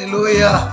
Alléluia.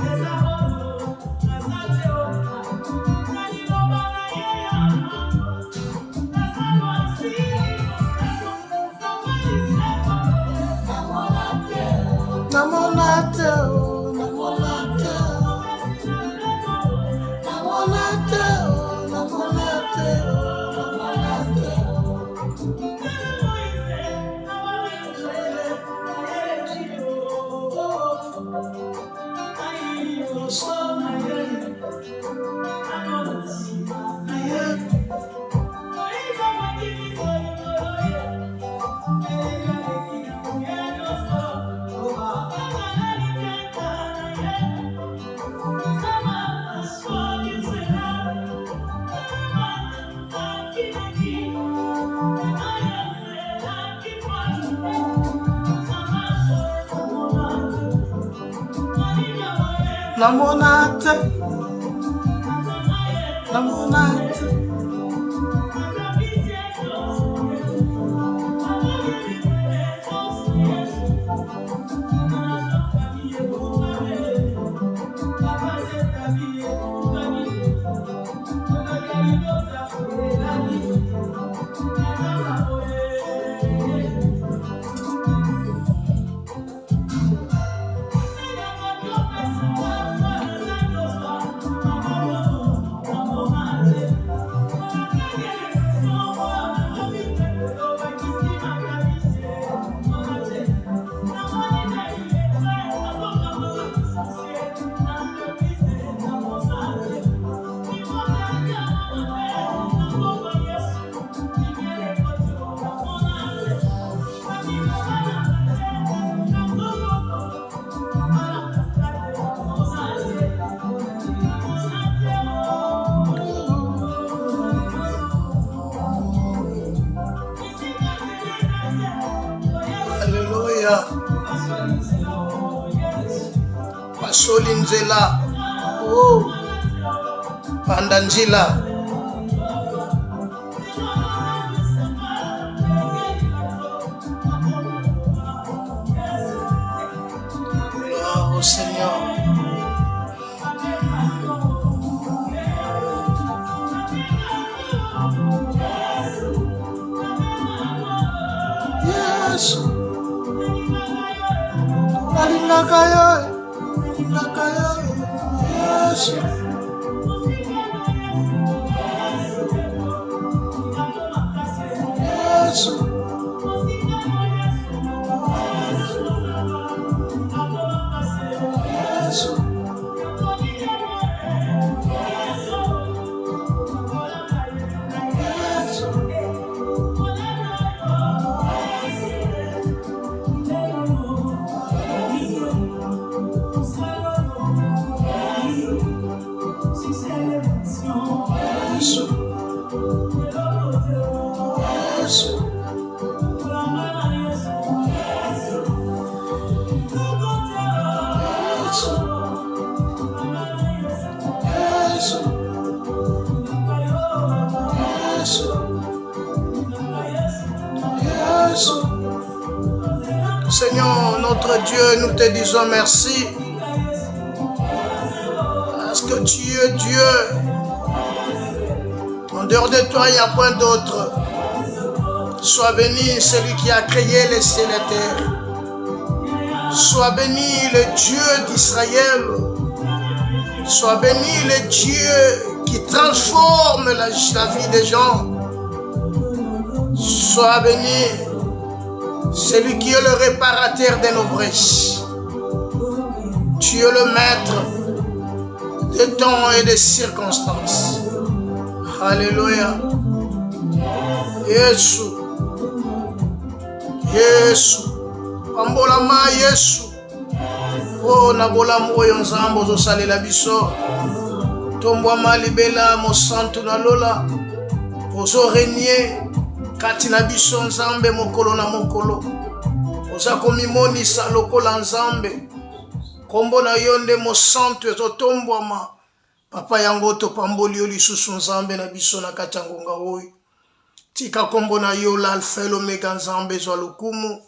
Namonate. Alléluia. Pasolinzela. Pandanjila. Gloire au Seigneur. Yes. Nakaya. Yes. Yes. Seigneur, notre Dieu, nous te disons merci parce que tu es Dieu. En dehors de toi, il n'y a point d'autre. Sois béni celui qui a créé les cieux et la terre. Sois béni le Dieu d'Israël. Sois béni le Dieu qui transforme la vie des gens. Sois béni celui qui est le réparateur de nos brèches. Tu es le maître des temps et des circonstances. Alléluia. Yesu. Yesu. Pambolama Yesu. Oh, nabola moyo nzambo zo salela biso. Tombwa malibela mo santu na lola. Ozo régner kati na biso nzambe mokolo na mokolo. Oza komimonisa lokola nzambe. Kombo na yonde mo santu ezotombwama. Papa yango to pamboli yo lisusu nzambe na biso na kati ya ngonga oyo. Tika kombo na yo l'alpha et l'omega nzambe zwa lokumu.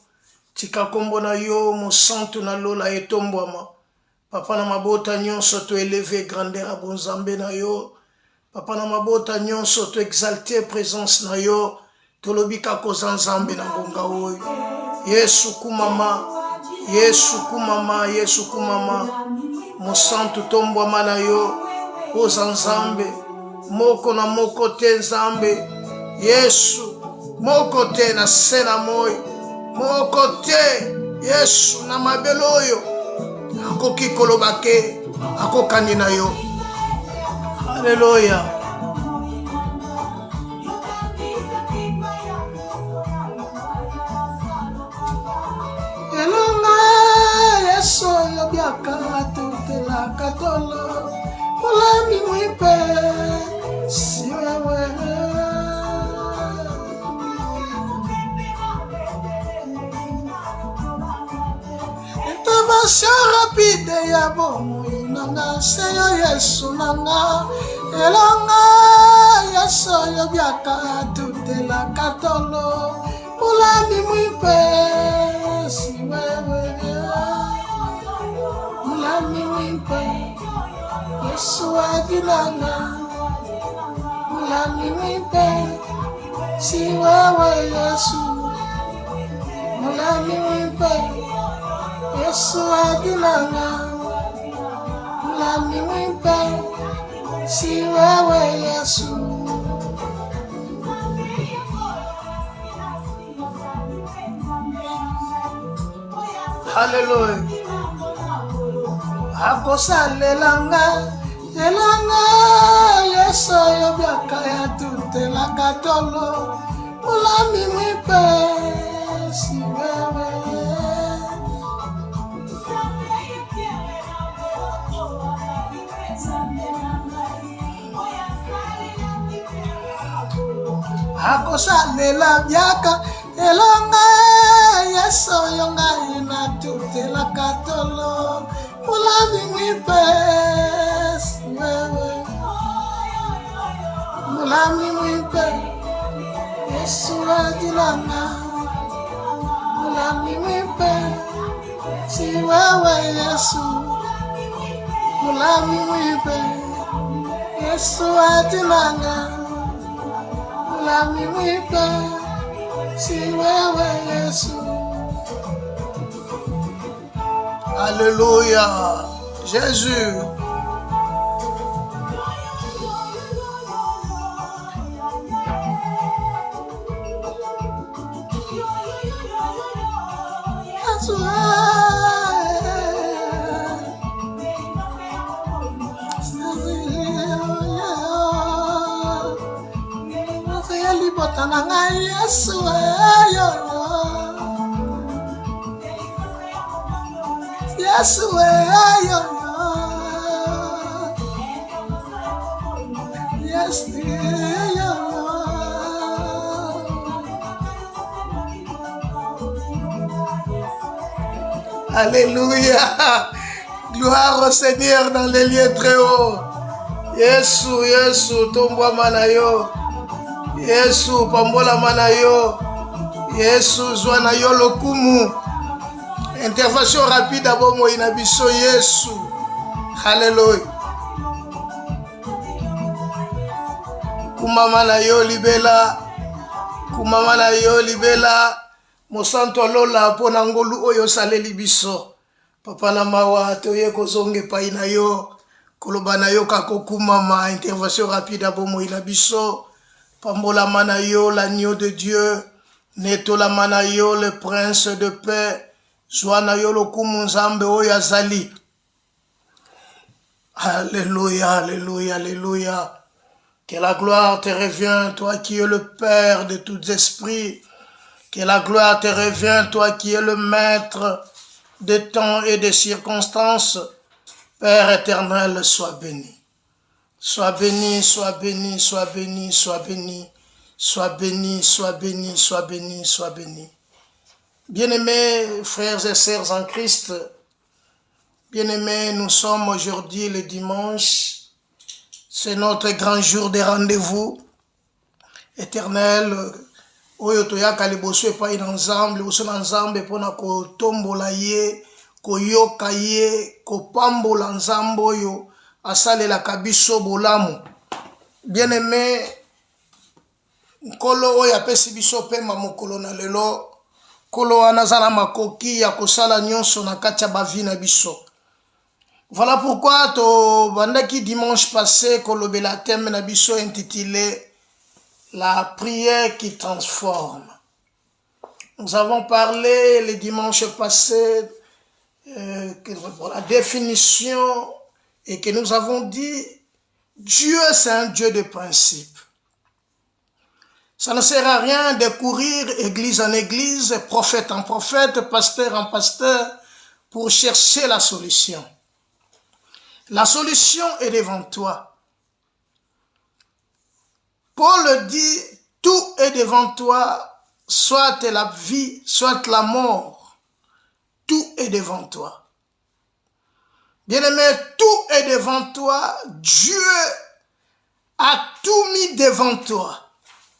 Tika kombo na yo mo santu na lola etombwama. Papa na mabota nyonso to élevé grandeur à bonzambe na yo. Papa na mabota nyonso to exalter présence na yo. Tolobika koza nzambe na ngonga oyo. Yesu kumama, Yesu kumama, Yesu kumama. Mosantu tombwama na yo. Koza nzambe. Moko na moko te nzambe. Yesu. Moko te na sena moyo. Moko te. Yesu na mabelo oyo. Akoki kolobake. Akokani na yo. Hallelujah. Yesu yo biaka tutela katolo ulami mwipe si wewe intervention rapide ya bomoi nanga seyo Yesu nanga elonga Yesu yo biaka tutela katolo ulami mwipe si wewe mulami mwipe Yesu adilanga mulami mwipe si wewe Yesu mulami mwipe Yesu adilanga mulami mwipe si wewe Yesu. Hallelujah. Akosalelanga elanga Yesu yo biaka ya tutela katolo mulami mwipe si wewe akosalela biaka elanga Yesu yo ngai na tutela katolo mulami mwipe si wewe mulami mwipe Yesu adilanga mulami mwipe si wewe Yesu mulami mwipe Yesu adilanga mulami mwipe si wewe Yesu. Alléluia. Jésus. Yesu Yesu yo Yes yo Alléluia. Gloire au Seigneur dans les lieux très hauts. Yesu Yesu tombwa manayo. Yesu pambola manayo. Yesu zwana yo lokumu. Intervention rapide abo mo inabiso Yesu. Hallelujah. Kumama na yo libela. Kumama na yo libela. Mosanto lola pona ngolu oyo saleli biso. Papa na mawa toye kozonge pai na yo. Koloba na yo kako kumama. Intervention rapide abo mo inabiso. Pambola mana yo l'agneau de Dieu. Netola mana yo le prince de paix. Zwana yo lokumu nzambe oyo azali. Alléluia, alléluia, alléluia. Que la gloire te revient, toi qui es le Père de tous esprits. Que la gloire te revient, toi qui es le maître des temps et des circonstances. Père éternel, sois béni. Sois béni, sois béni, sois béni, sois béni. Sois béni, sois béni, sois béni, sois béni. Bien-aimés frères et sœurs en Christ, bien-aimés, nous sommes aujourd'hui le dimanche. C'est notre grand jour de rendez-vous éternel. Oyo toyaka liboso epai na Nzambe, liboso na Nzambe mpona kotombola ye, koyoka ye kopambola nzambe oyo asalelaka biso bolamu. Bien-aimé, nkolo oyo apesi biso pema mokolo na lelo, nkolo wana aza na makoki ya kosala nyonso na kati ya bavi na biso. Voilà pourquoi bandaki dimanche passé kolobela thème na biso intitulé La prière qui transforme. Nous avons parlé le dimanche passé pour la définition et que nous avons dit Dieu c'est un Dieu de principe. Ça ne sert à rien de courir église en église, prophète en prophète, pasteur en pasteur pour chercher la solution. La solution est devant toi. Paul dit, tout est devant toi, soit la vie, soit la mort. Tout est devant toi. Bien-aimé, tout est devant toi. Dieu a tout mis devant toi.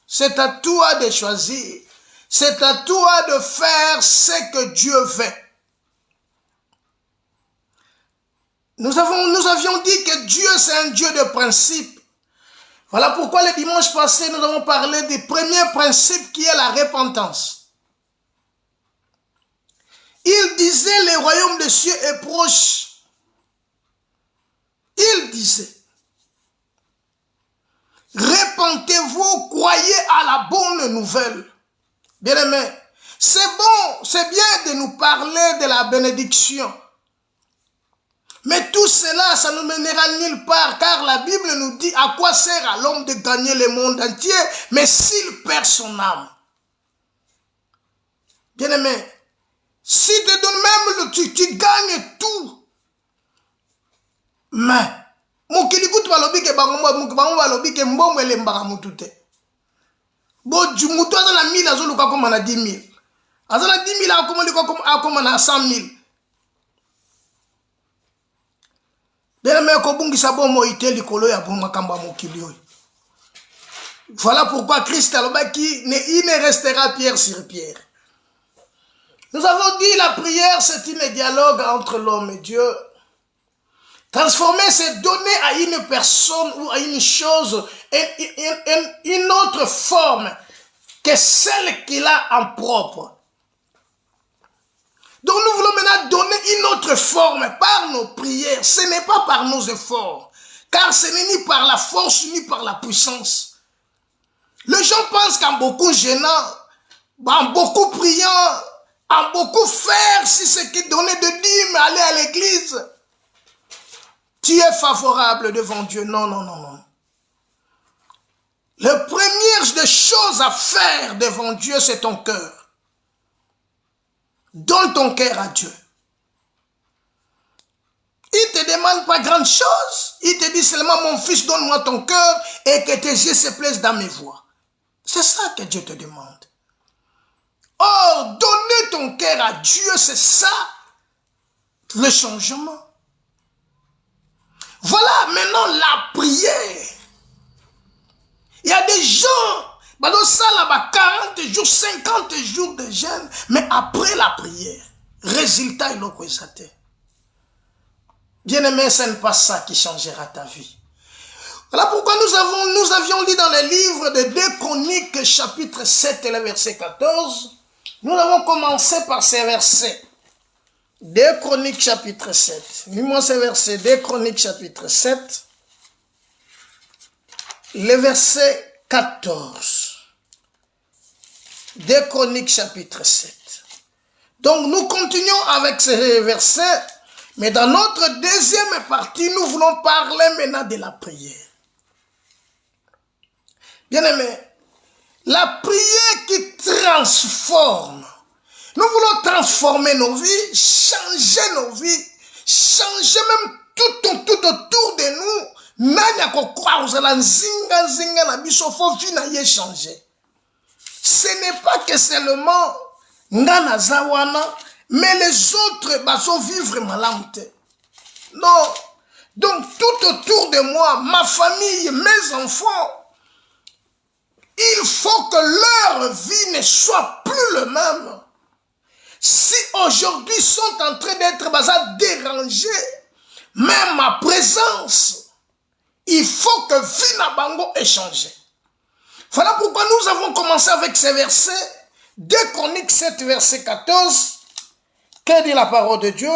C'est à toi de choisir. C'est à toi de faire ce que Dieu veut. Nous avions dit que Dieu c'est un Dieu de principe. Voilà pourquoi le dimanche passé, nous avons parlé du premier principe qui est la repentance. Il disait, le royaume des cieux est proche. Il disait, repentez-vous, croyez à la bonne nouvelle. Bien-aimés, c'est bon, c'est bien de nous parler de la bénédiction. Mais tout cela, ça ne mènera nulle part, car la Bible nous dit à quoi sert à l'homme de gagner le monde entier, mais s'il perd son âme. Bien-aimé, si tu donnes même, tu gagnes tout. Mais, mon kilikutu balobi ke bango balobi ke mbongo elembaka mutu te. Bo mutu aza na 1000 azoluka koma na 10 000. Aza na 10 000 akoma na 100 000. Voilà pourquoi Christ il ne restera pierre sur pierre. Nous avons dit la prière c'est un dialogue entre l'homme et Dieu. Transformer c'est donner à une personne ou à une chose une autre forme que celle qu'il a en propre. Donc nous voulons maintenant donner une autre forme par nos prières. Ce n'est pas par nos efforts. Car ce n'est ni par la force ni par la puissance. Les gens pensent qu'en beaucoup gênant, en beaucoup priant, en beaucoup faire, si c'est qui donner de dîmes, aller à l'église, tu es favorable devant Dieu. Non, non, non, non. La première des choses à faire devant Dieu, c'est ton cœur. Donne ton cœur à Dieu. Il ne te demande pas grande chose. Il te dit seulement, mon fils, donne-moi ton cœur et que tes yeux se plaisent dans mes voies. C'est ça que Dieu te demande. Oh, donner ton cœur à Dieu, c'est ça le changement. Voilà maintenant la prière. Il y a des gens, ça là-bas, 40 jours, 50 jours de jeûne, mais après la prière, résultat, il est exalté. Bien-aimé, ce n'est pas ça qui changera ta vie. Voilà pourquoi nous avions lu dans le livre de 2 Chroniques, chapitre 7 et le verset 14. Nous avons commencé par ces versets. 2 Chroniques, chapitre 7. Lis-moi ces versets. 2 Chroniques, chapitre 7. Le verset 14. 2 Chroniques, chapitre 7. Donc, nous continuons avec ces versets. Mais dans notre deuxième partie, nous voulons parler maintenant de la prière. Bien-aimés, la prière qui transforme. Nous voulons transformer nos vies, changer nos vies, changer même tout autour de nous. Nanya ko croire aux nzinga na biso fo vie na ye changer. Ce n'est pas que seulement ngana zawana, mais les autres baso vivre malamte. Non. Donc tout autour de moi, ma famille, mes enfants, il faut que leur vie ne soit plus le même. si aujourd'hui sont en train d'être dérangés, même ma présence, il faut que Vina Bango ait changé. Voilà pourquoi nous avons commencé avec ces versets. 2 Chroniques 7, verset 14. Que dit la parole de Dieu?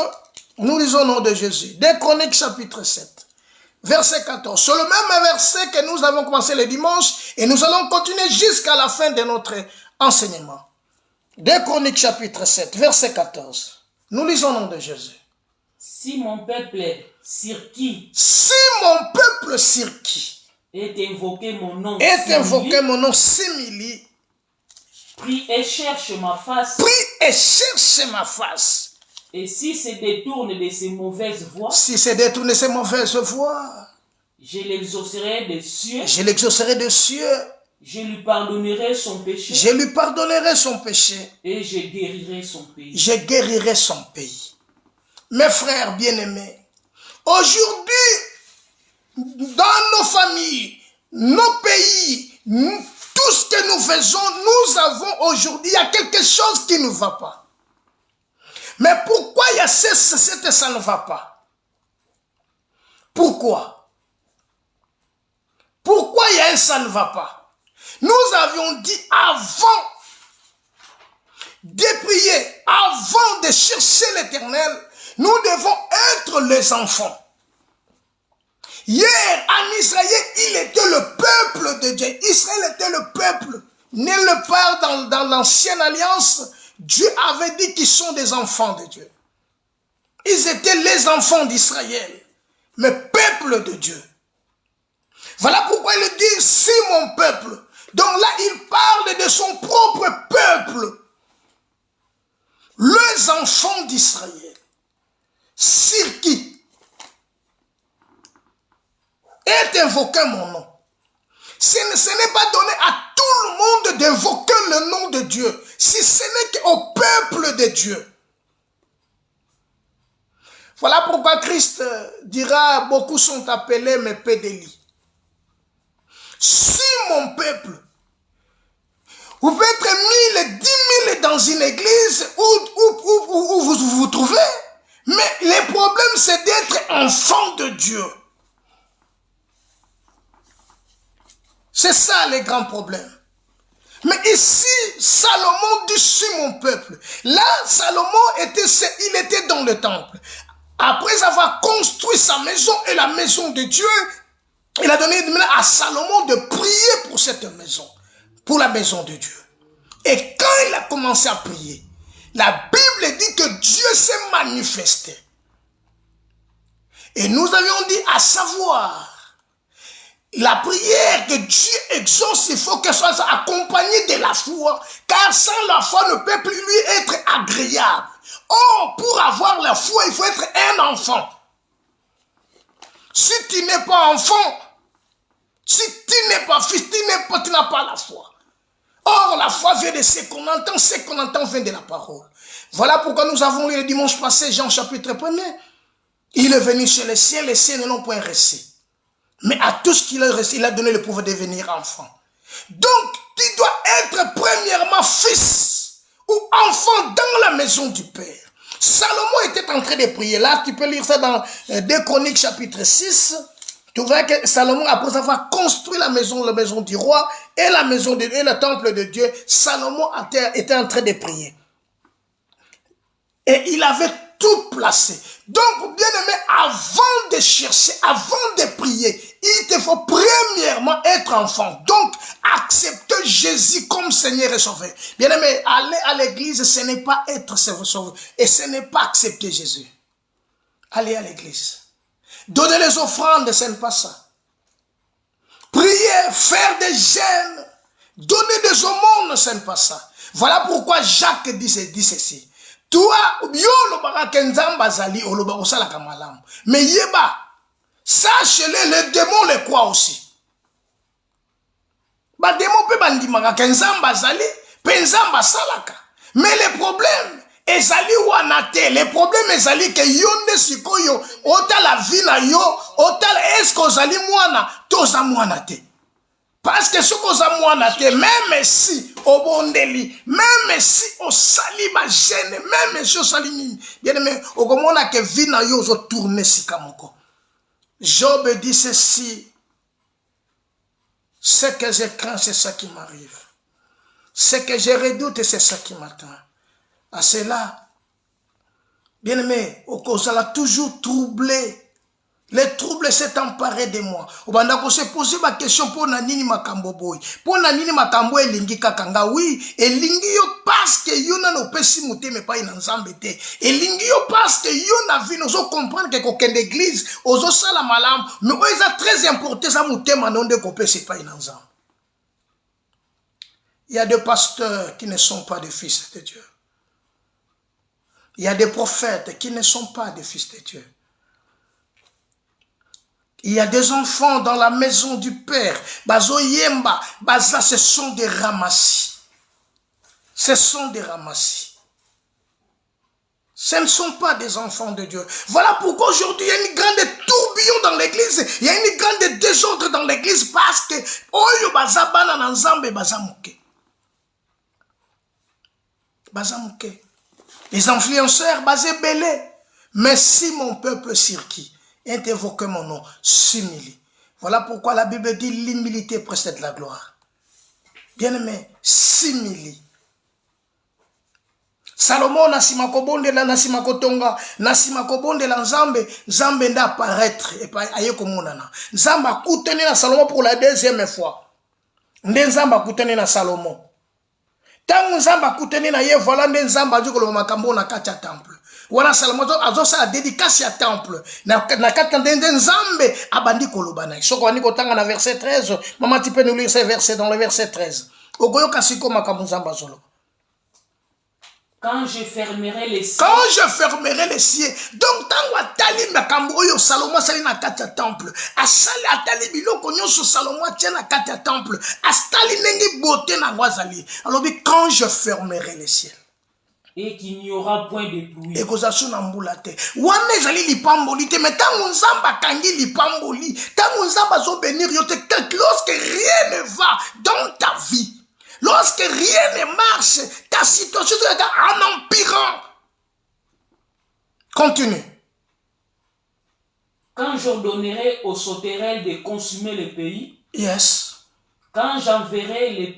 Nous lisons au nom de Jésus. 2 Chroniques chapitre 7, verset 14. C'est le même verset que nous avons commencé le dimanche et nous allons continuer jusqu'à la fin de notre enseignement. 2 Chroniques chapitre 7, verset 14. Nous lisons au nom de Jésus. Si mon peuple sur qui est invoqué mon nom, simili, prie et cherche ma face, et si se détourne de ses mauvaises voies, je l'exaucerai des cieux, je lui pardonnerai son péché, et je guérirai son pays. Mes frères bien-aimés, aujourd'hui, dans nos familles, nos pays, tout ce que nous faisons, nous avons aujourd'hui, il y a quelque chose qui ne va pas. Mais pourquoi il y a ça ne va pas? Pourquoi? Pourquoi il y a ça ne va pas? Nous avions dit avant de prier, avant de chercher l'Éternel, nous devons être les enfants. Hier, en Israël, il était le peuple de Dieu. Israël était le peuple. Nulle part dans l'ancienne alliance, Dieu avait dit qu'ils sont des enfants de Dieu. Ils étaient les enfants d'Israël, mais peuple de Dieu. Voilà pourquoi il dit, si mon peuple. Donc là, il parle de son propre peuple. Les enfants d'Israël. Sur qui est invoqué mon nom. Ce n'est pas donné à tout le monde d'invoquer le nom de Dieu, si ce n'est qu'au peuple de Dieu. Voilà pourquoi Christ dira, beaucoup sont appelés mes pédélis. Si mon peuple, vous pouvez être 1000, 10 000 dans une église où vous vous trouvez, mais le problème c'est d'être enfant de Dieu. C'est ça le grand problème. Mais ici, Salomon dit si mon peuple. Là, Salomon il était dans le temple. Après avoir construit sa maison et la maison de Dieu, il a donné à Salomon de prier pour cette maison, pour la maison de Dieu. Et quand il a commencé à prier, la Bible dit que Dieu s'est manifesté. Et nous avions dit à savoir, la prière que Dieu exauce, il faut qu'elle soit accompagnée de la foi, car sans la foi ne peut plus lui être agréable. Or, pour avoir la foi, il faut être un enfant. Si tu n'es pas enfant, si tu n'es pas fils, tu n'as pas la foi. Or, la foi vient de ce qu'on entend vient de la parole. Voilà pourquoi nous avons lu le dimanche passé, Jean chapitre 1er. Il est venu chez les cieux n'ont point reçu. Mais à tout ce qu'il a reçu, il a donné le pouvoir de devenir enfant. Donc, tu dois être premièrement fils ou enfant dans la maison du Père. Salomon était en train de prier. Là, tu peux lire ça dans 2 Chroniques chapitre 6. Tu verras que Salomon, après avoir construit la maison du roi et la maison de Dieu, et le temple de Dieu, Salomon était en train de prier. Et il avait tout placé. Donc, bien aimé, avant de chercher, avant de prier, il te faut premièrement être enfant. Donc, accepter Jésus comme Seigneur et Sauveur. Bien aimé, aller à l'église, ce n'est pas être sauveur. Et ce n'est pas accepter Jésus. Aller à l'église. Donner les offrandes, ce n'est pas ça. Prier, faire des jeûnes, donner des aumônes, ce n'est pas ça. Voilà pourquoi Jacques dit ceci. Toi, yo lobaka kenzamba zali oloba osala kamalam. Mais yeba, sache-le, les démons le croient aussi. Ba démon pe bandimaka kenzamba zali, penzamba salaka. Mais le problème, ezali wanate. Le problème ezali que yonde sikoyo, ota la vie na yo, ota est-ce que ozali mwana, toza mwana te. Parce que ce qu'on a moi même si au bondeli, même si au sali ba gêne, même si au sali bien aimé, au comment que vina yo zo tourner si kamoko. Job dit ceci. Ce que je crains, c'est ça qui m'arrive. Ce que je redoute, c'est ça qui m'attend. À cela, bien aimé, au cause a toujours troublé. Les troubles s'est emparé de moi. On va se poser ma question pour nanini makambo boy. Pour nanini makambo elingi kakanga oui. Elingi yo parce que yo na no pesi mute me pa ina nzambe te. Elingi yo parce que yo na vi nozo comprendre que koken d'église ozo sala malam. Mais o eza très important ça mute manonde ko pesi pa ina nzambe. Il y a des pasteurs qui ne sont pas des fils de Dieu. Il y a des prophètes qui ne sont pas des fils de Dieu. Il y a des enfants dans la maison du Père. Bazo yemba, baza, ce sont des ramassis. Ce sont des ramassis. Ce ne sont pas des enfants de Dieu. Voilà pourquoi aujourd'hui il y a une grande tourbillon dans l'église. Il y a une grande désordre dans l'église parce que oyo baza bana na nzambe baza muke. Baza muke. Les influenceurs basés belé. Mais si mon peuple circuit, invoquez mon nom, s'humilie. Voilà pourquoi la Bible dit l'humilité précède la gloire. Bien-aimé, s'humilie. Salomon nasima kobonde la nasima kotonga nasima kobonde la nzambe nda apparaître et pas aye komonana. Nzambe akutene na Salomon pour la deuxième fois. Nde nzambe akutene na Salomon. Tangu nzambe akutene na ye voilà nde nzambe ajo koloba makambo na kati ya temple. Voilà Salomon azosa la dédicace à temple. Na kati nde nzambe abandi koloba na. Soko ani kotanga na verset 13. Maman tu peux nous lire ces versets dans le verset 13. Ogoyo kasiko makambo nzambe azolo. Quand je fermerai les cieux. Quand je fermerai les cieux. Donc, tant atali makambo yo Salomon sali na kati ya temple. Asali atali biloko nyonso Salomon tient na kati ya temple. Astali nengi beauté na ngwazali. Alors, quand je fermerai les cieux. Et qu'il n'y aura point de pluie. Et que na mbula te. Wana ezali lipamboli te. Mais tant nzamba kangi lipamboli. Tant nzamba zo bénir yo te. Lorsque rien ne va dans ta vie. Lorsque rien ne marche, ta situation est en empirant. Continue. Quand j'ordonnerai aux sauterelles de consumer le pays. Yes. Quand j'enverrai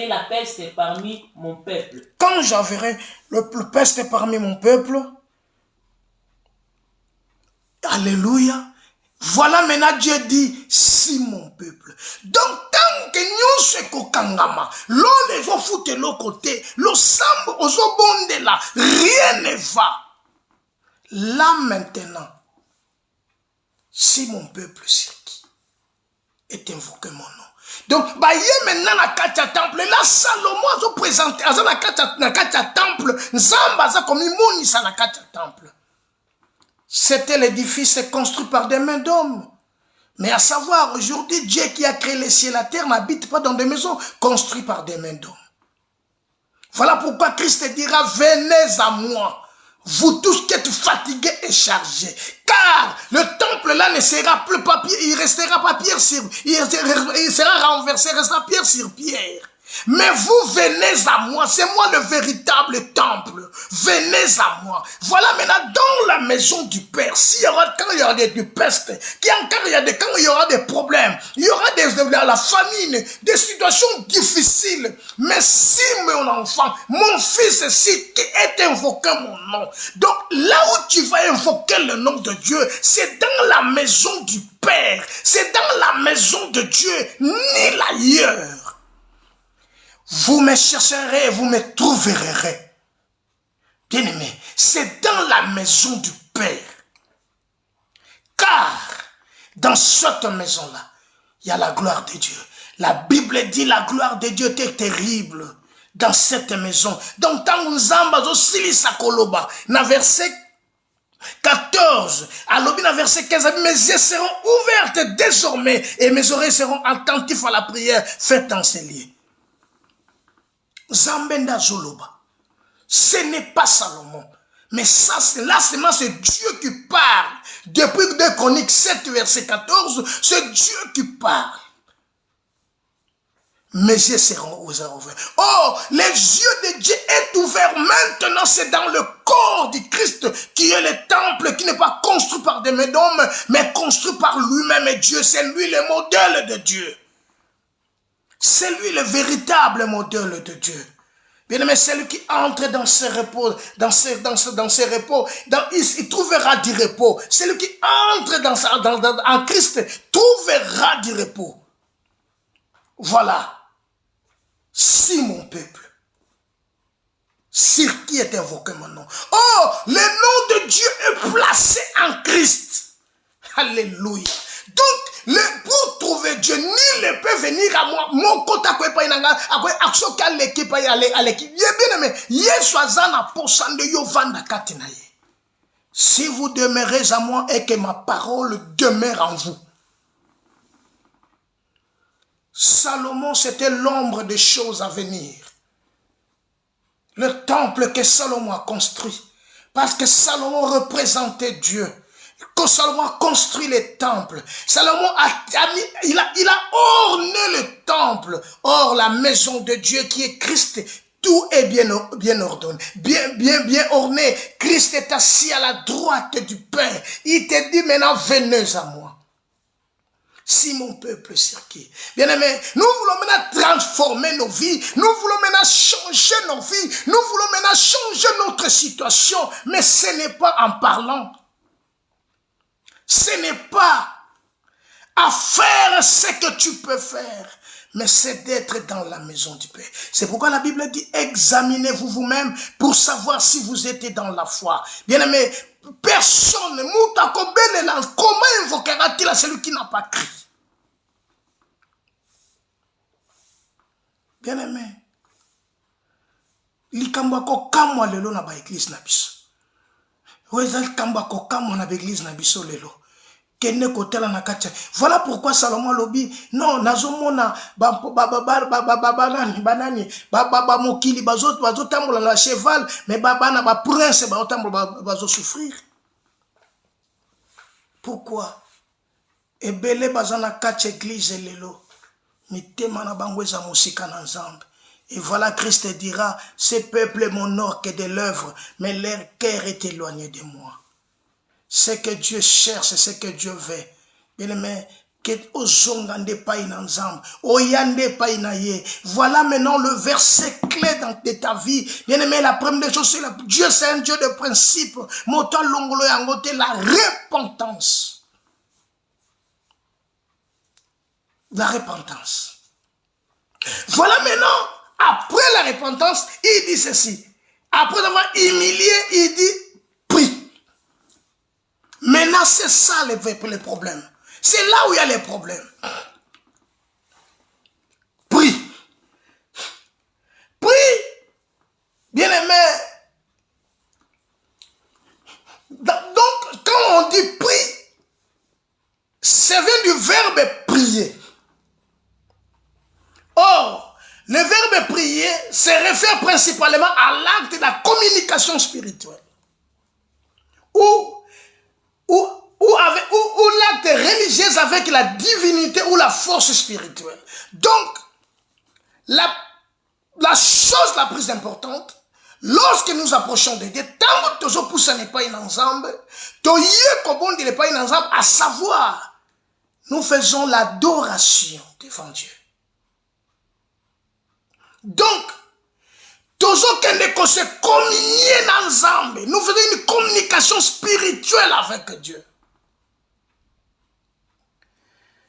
la peste parmi mon peuple. Quand j'enverrai le peste parmi mon peuple. Alléluia. Voilà maintenant Dieu dit, si mon peuple. Donc tant que nous se kokangama, l'on les a foutu l'autre côté, le sambo ozo bonde là, rien ne va. Là maintenant, si mon peuple cirque, est invoqué mon nom. Donc, bah, y maintenant la katia temple, là Salomon a présenté, à la katia temple, Nzamba a comme imoni sa la katia temple. C'était l'édifice construit par des mains d'hommes. Mais à savoir, aujourd'hui, Dieu qui a créé les cieux et la terre n'habite pas dans des maisons construites par des mains d'hommes. Voilà pourquoi Christ dira, venez à moi, vous tous qui êtes fatigués et chargés. Car le temple là ne sera plus papier, il restera pas pierre sur, il sera renversé, il restera pierre sur pierre. Mais vous venez à moi, c'est moi le véritable temple. Venez à moi. Voilà maintenant dans la maison du Père, quand il y aura des pestes, quand il y aura des problèmes, il y aura la famine, des situations difficiles. Mais si mon enfant, mon fils, si tu es invoqué mon nom, donc là où tu vas invoquer le nom de Dieu, c'est dans la maison du Père, c'est dans la maison de Dieu, ni ailleurs. Vous me chercherez et vous me trouverez. Bien-aimé, c'est dans la maison du Père. Car dans cette maison-là, il y a la gloire de Dieu. La Bible dit la gloire de Dieu était terrible dans cette maison. Donc, tant que nous dans verset 14, alors dans verset 15, mes yeux seront ouvertes désormais et mes oreilles seront attentives à la prière. Faites enseigner. Zambenda Zoloba. Ce n'est pas Salomon. Mais ça, là, c'est Dieu qui parle. Depuis 2 Chroniques 7, verset 14, c'est Dieu qui parle. mes yeux seront ouverts. Oh, les yeux de Dieu est ouvert maintenant, c'est dans le corps du Christ qui est le temple, qui n'est pas construit par des mains d'hommes, mais construit par lui-même et Dieu. C'est lui le modèle de Dieu. C'est lui le véritable modèle de Dieu. Bien-aimé, celui qui entre dans ses repos, dans ses repos, il trouvera du repos. Celui qui entre en Christ trouvera du repos. Voilà. Si mon peuple, sur qui est invoqué mon nom. Oh, le nom de Dieu est placé en Christ. Alléluia. Donc, pour trouver Dieu, nul ne peut venir à moi. Mon côté, si vous demeurez à moi et que ma parole demeure en vous. Salomon, c'était l'ombre des choses à venir. Le temple que Salomon a construit. Parce que Salomon représentait Dieu. Quand Salomon a construit les temples, Salomon il a orné le temple. Or, la maison de Dieu qui est Christ, tout est bien ordonné, bien orné. Christ est assis à la droite du Père. Il te dit maintenant, venez à moi. Si mon peuple sur qui. Bien-aimé, nous voulons maintenant transformer nos vies, nous voulons maintenant changer nos vies, nous voulons maintenant changer notre situation, mais ce n'est pas en parlant. Ce n'est pas à faire ce que tu peux faire, mais c'est d'être dans la maison du Père. C'est pourquoi la Bible dit, examinez-vous vous-même pour savoir si vous êtes dans la foi. Bien-aimé, personne, comment invoquera-t-il à celui qui n'a pas cru? Bien-aimé, likambako kamwa lelo na ba église na biso. Likambako kamwa na ba église na biso lelo. Voilà pourquoi Salomon lobi non nazomona mokili bazotambola na cheval mais bana ba prince bazo souffrir. Pourquoi? Ebele bazana kati église lelo mitema na bango eza musika na Nzambe. Et voilà Christ dira, ce peuple est mon orque de l'œuvre, mais leur cœur est éloigné de moi. Ce que Dieu cherche, c'est ce que Dieu veut. Bien-aimé, voilà maintenant le verset clé de ta vie. Bien-aimé, la première chose, c'est Dieu, c'est un Dieu de principe. La repentance. La repentance. Voilà maintenant, après la repentance, il dit ceci. Après avoir humilié, il dit, prie. Maintenant, c'est ça le problème. C'est là où il y a les problèmes. Prie. Prie. Bien-aimé. Donc, quand on dit prie, ça vient du verbe prier. Or, le verbe prier se réfère principalement à l'acte de la communication spirituelle. Ou l'acte religieux avec la divinité ou la force spirituelle. Donc, la chose la plus importante, lorsque nous approchons de Dieu, tant que nous poussons n'est pas ensemble, à savoir, nous faisons l'adoration devant Dieu. Donc, nous se communier ensemble. Nous faisons une communication spirituelle avec Dieu.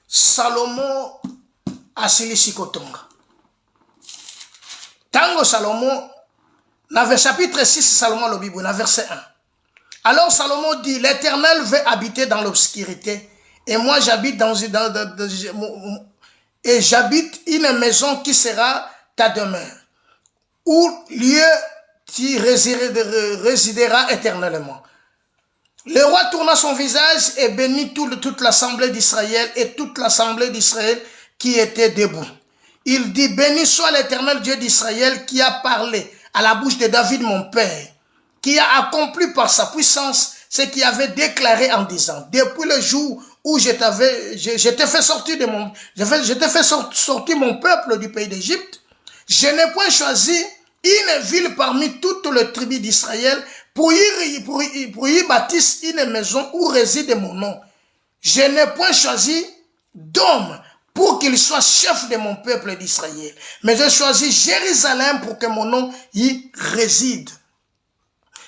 Salomon a Silishikotonga. Tango Salomon, dans le chapitre 6, Salomon le Bible, dans verset 1. Alors Salomon dit, l'Éternel veut habiter dans l'obscurité, et moi j'habite et j'habite une maison qui sera ta demeure, où lieu tu résideras éternellement. Le roi tourna son visage et bénit toute l'assemblée d'Israël et toute l'assemblée d'Israël qui était debout. Il dit, béni soit l'Éternel Dieu d'Israël qui a parlé à la bouche de David mon père, qui a accompli par sa puissance ce qu'il avait déclaré en disant, depuis le jour où je t'ai fait sortir de mon, je t'ai fait sortir mon peuple du pays d'Égypte, je n'ai point choisi une ville parmi toutes les tribus d'Israël pour y bâtir une maison où réside mon nom. Je n'ai point choisi d'homme pour qu'il soit chef de mon peuple d'Israël. Mais j'ai choisi Jérusalem pour que mon nom y réside.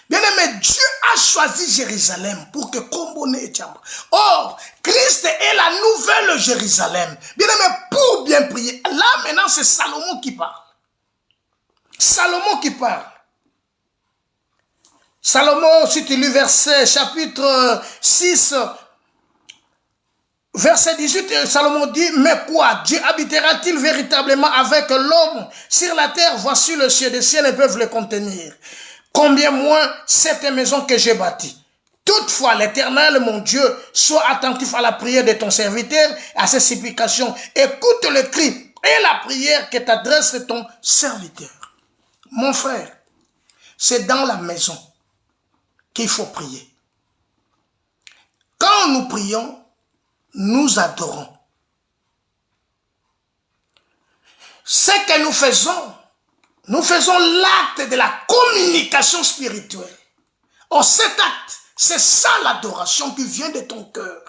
Bien aimé, Dieu a choisi Jérusalem pour que Kombone et Tchamba. Or, Christ est la nouvelle Jérusalem. Bien aimé, pour bien prier. Là, maintenant, c'est Salomon qui parle. Salomon qui parle. Salomon, si tu lis verset, chapitre 6, verset 18, Salomon dit, mais quoi, Dieu habitera-t-il véritablement avec l'homme sur la terre? Voici le ciel, des cieux ne peuvent le contenir. Combien moins cette maison que j'ai bâtie. Toutefois, l'Éternel, mon Dieu, sois attentif à la prière de ton serviteur, à ses supplications. Écoute le cri et la prière que t'adresse ton serviteur. Mon frère, c'est dans la maison qu'il faut prier. Quand nous prions, nous adorons. Ce que nous faisons l'acte de la communication spirituelle. Or, cet acte, c'est ça l'adoration qui vient de ton cœur.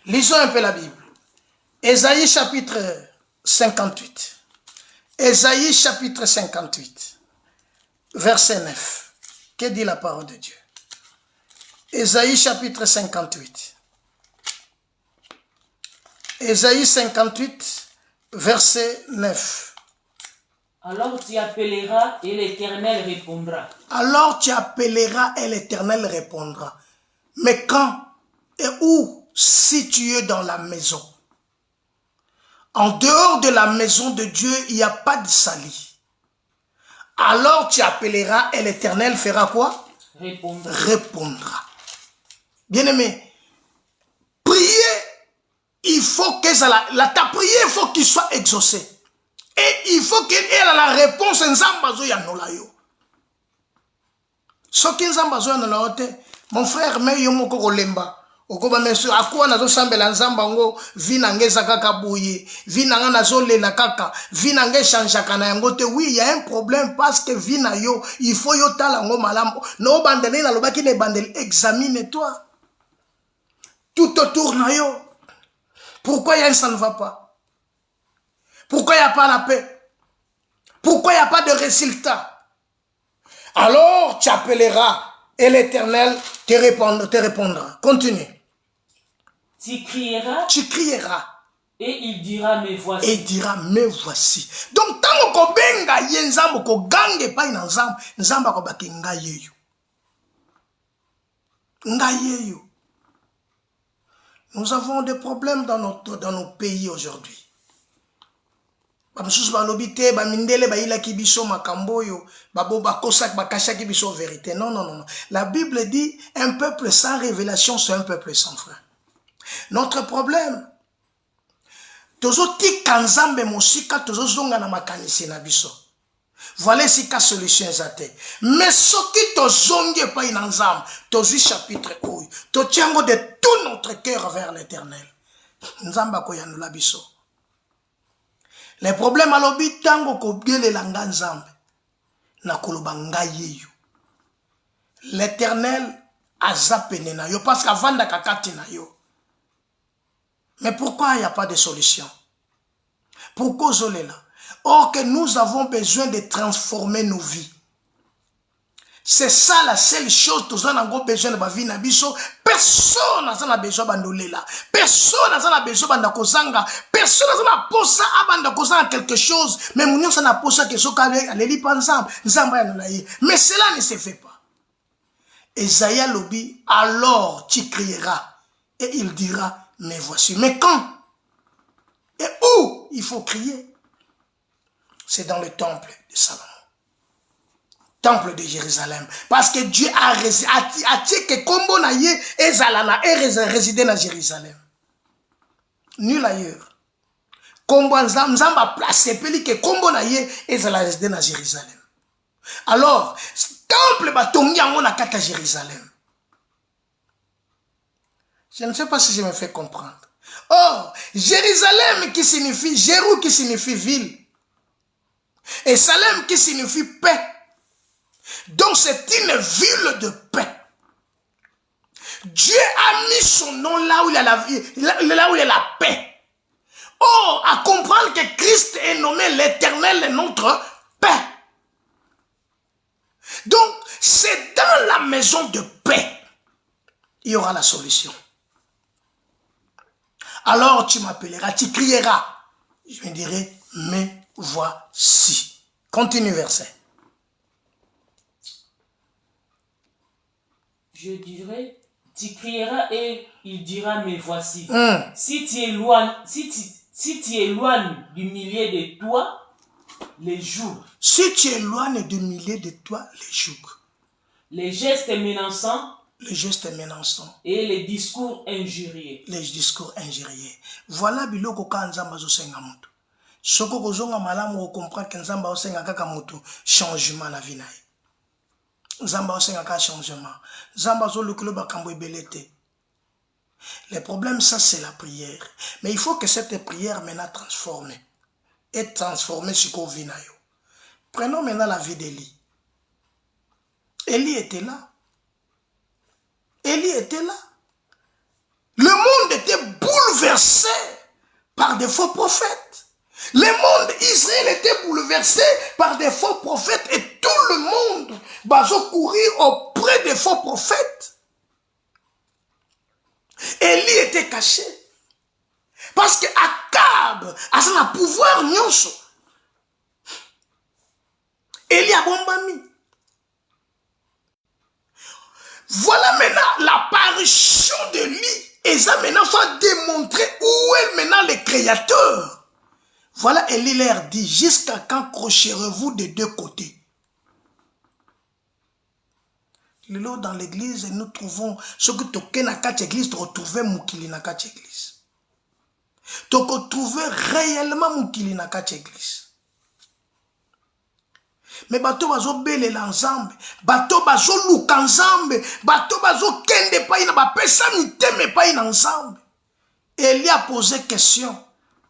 Lisons un peu la Bible. Ésaïe chapitre 58. Ésaïe chapitre 58, verset 9. Que dit la parole de Dieu? Ésaïe chapitre 58. Ésaïe 58, verset 9. Alors tu appelleras et l'Éternel répondra. Alors tu appelleras et l'Éternel répondra. Mais quand et où, si tu es dans la maison? En dehors de la maison de Dieu, il n'y a pas de salut. Alors tu appelleras et l'Éternel fera quoi? Répondra. Bien-aimé, prier, il faut que ta prière, il faut qu'il soit exaucé. Et il faut qu'elle ait la réponse mon frère, mais yomoko kolemba. Okoba meso akuwa nazo sambela nzamba ngo vina ngeza kaka buye vina nga nazo lela kaka vina nge chanjaka na yango te. Oui, il y a un problème parce que vina yo il faut yo tala ngo malambo no bandele na lobaki ne bandele. Examine toi tout autour na yo. Pourquoi ça ne va pas? Pourquoi il n'y a pas la paix? Pourquoi il n'y a pas de résultat? Alors tu appelleras et l'Éternel te répondra. Continue. Tu crieras. Tu crieras. Et il dira, me voici. Et il dira, me voici. Donc, tant qu'on benga yenzambo ko gange pa ina nzamba ko baki ngayeyo. Ngayeyo. Nous avons des problèmes dans nos pays aujourd'hui. Bamsusu balobite bamindele baila kibiso makamboyo babo bakosak bakashaki biso vérité. Non, non, non. La Bible dit un peuple sans révélation, c'est un peuple sans frein. Notre problème, tozo tika nzambe mosika tozo zonga na makanisi na biso. Voilà sika solution zate. Mais soki tozonge pa ina nzambe, tozi chapitre oyo, to tiango de tout notre cœur vers l'Éternel. Nzamba ko yanula biso. Les problèmes à l'obi tango ko biele langa nzambe na koloba ngayeyo. L'Éternel a zapene na yo parce qu'avanda kakati na yo. Mais pourquoi il n'y a pas de solution? Pourquoi zolela? Or que nous avons besoin de transformer nos vies. C'est ça la seule chose que nous avons besoin de vie na biso. Personne n'a besoin bandolela. Personne n'a besoin bandakozanga. Personne n'a besoin bandakozanga quelque chose. Mais nous n'a besoin que soka aleli panzam, nzamba yanolaye. Mais cela ne se fait pas. Esaïe lobi, alors tu crieras et il dira, mais voici. Mais quand et où il faut crier? C'est dans le temple de Salomon. Temple de Jérusalem. Parce que Dieu a dit que Kombo na ye ezalana et résidé dans Jérusalem. Nul ailleurs. Kombo nzamba placé peli que Kombo na ye ezala résidé dans Jérusalem. Alors, temple batongi yango na kata Jérusalem. Je ne sais pas si je me fais comprendre. Or, Jérusalem qui signifie, Jérou qui signifie ville. Et Salem qui signifie paix. Donc c'est une ville de paix. Dieu a mis son nom là où il y a la vie, là où il y a la paix. Or, à comprendre que Christ est nommé l'Éternel est notre paix. Donc, c'est dans la maison de paix, il y aura la solution. Alors tu m'appelleras, tu crieras. Je me dirai, mais voici. Continue verset. Je dirai, tu crieras et il dira, mais voici. Si tu éloignes du milieu de toi les jours. Si tu éloignes du milieu de toi les jours. Les gestes menaçants. Les gestes menaçants. Et les discours injurieux. Les discours injurieux. Voilà biloko ka nzamba zo senga mutu. Soko kozonga malamu ko comprendre que nzamba o senga kaka mutu changement na vie na ye. Nzamba o senga ka changement. Nzamba zo lukilo bakambo ebelete. Le problème ça c'est la prière. Mais il faut que cette prière maintenant transforme. Et transformée sur vie na yo. Prenons maintenant la vie d'Élie. Élie était là. Élie était là. Le monde était bouleversé par des faux prophètes. Le monde Israël était bouleversé par des faux prophètes et tout le monde va courir auprès des faux prophètes. Élie était caché. Parce que Akab a son pouvoir nyonso. Élie a bombami. Voilà maintenant l'apparition de Élie. Et ça maintenant va démontrer où est maintenant le Créateur. Voilà Élie leur dit, jusqu'à quand crocherez-vous des deux côtés? Là dans l'église, nous trouvons ce que tu as dans quatre églises, tu retrouves Moukili dans quatre églises. Tu retrouves réellement Moukili dans quatre églises. Mais bato bazo belela ensemble, bato bazo luka ensemble, bato bazo kende pa ina ba pesa miteme pa ina ensemble. Élie a posé question,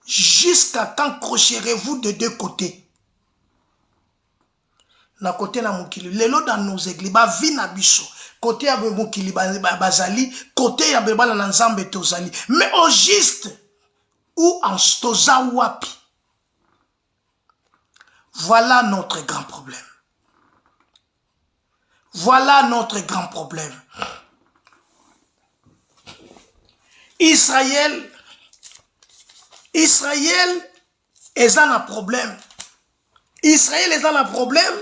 jusqu'à quand crocherez-vous de deux côtés? Na côté na mukili, lelo dans nos églises, ba vi na biso, côté ya mukili bazali, côté ya bebala na nzambe tozali, mais au juste ou en stoza wapi? Voilà notre grand problème. Voilà notre grand problème. Israël est dans un problème. Israël est dans un problème.